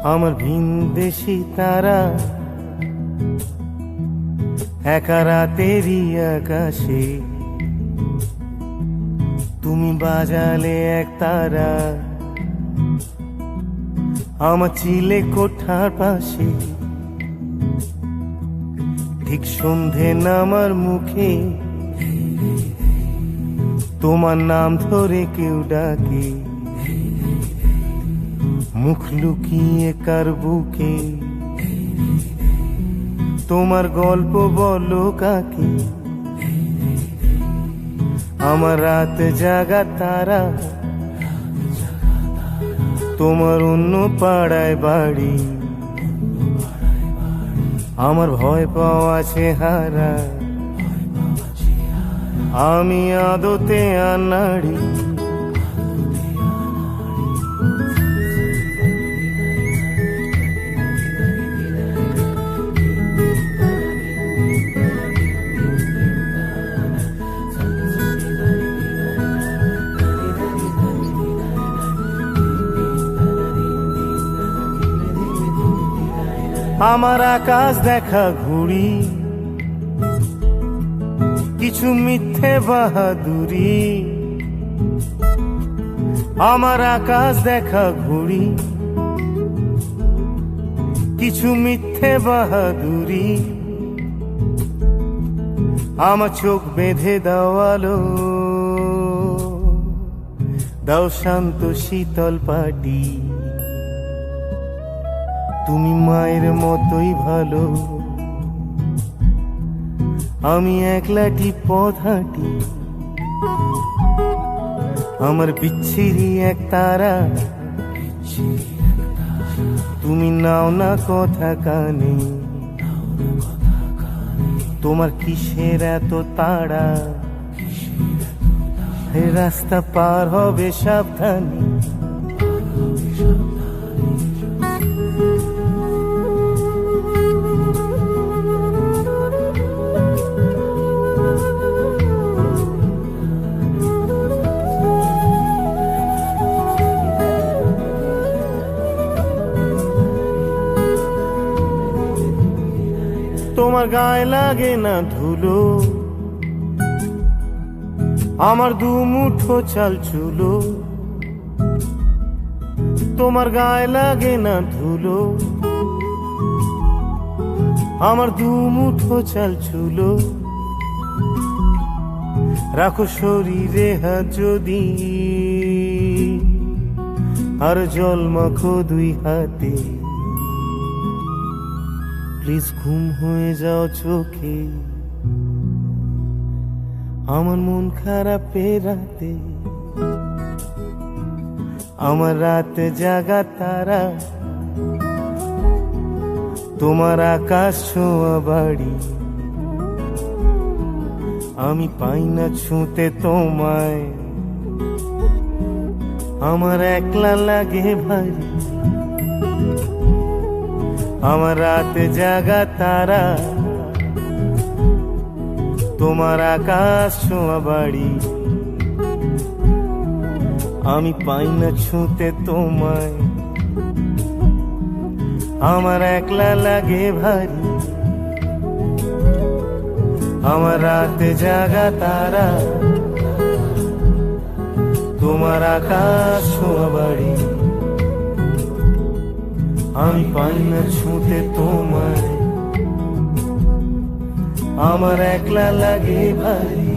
আমার ভিনদেশি তারা একা রাতেরই আকাশে তুমি বাজালে এক তারা আমার চিলে কোঠার পাশে ঠিক সন্ধে নামার মুখে তোমার নাম ধরে কেউ ডাকে মুখ লুকিয়ে কার বুকে তোমার গল্প বলো কাকে আমার রাত জাগা তারা তোমার অন্য পাড়ায় বাড়ি আমার ভয় পাওয়া চেহারা আমি আদতে আনাড়ি আমার আকাশ দেখা ঘুড়ি কিছু মিথ্যে বাহাদুরি আমার আকাশ দেখা ঘুড়ি কিছু মিথ্যে বাহাদুরি আমার চোখ বেঁধে দেওয়ালো দাও শান্ত শীতল পাটি তুমি মায়ের মতোই ভালো আমি একলাটি পথ হাঁটি আমার বিচ্ছিরি এক তারা তুমি নাও না কথা কানে তোমার কিসের এত তাড়া রাস্তা পার হবে সাবধানে তোমার গায়ে লাগে না ধুলো আমার দু মুঠো চাল চুলো তোমার গায়ে লাগে না ধুলো আমার দু মুঠো চাল চুলো রাখো শরীরে হাত যদি আর জল মাখো দুই হাতে প্লিজ ঘুম হয়ে যাও চোখে আমার মন খারাপ রাতে আমার রাত জাগা তারা তোমার আকাশ ছোঁয়া বাড়ি আমি পাই না ছুঁতে তোমায় আমার একলা লাগে ভারী আমার রাত জাগা তারা তোমার আকাশ ছোঁয়া বাড়ি আমি পাই না ছুঁতে তোমায় আমার একলা লাগে ভারী আমার রাত জাগা তারা তোমার আকাশ ছোঁয়া বাড়ি আমি পাই না ছুঁতে তোমায় আমার একলা লাগে ভারী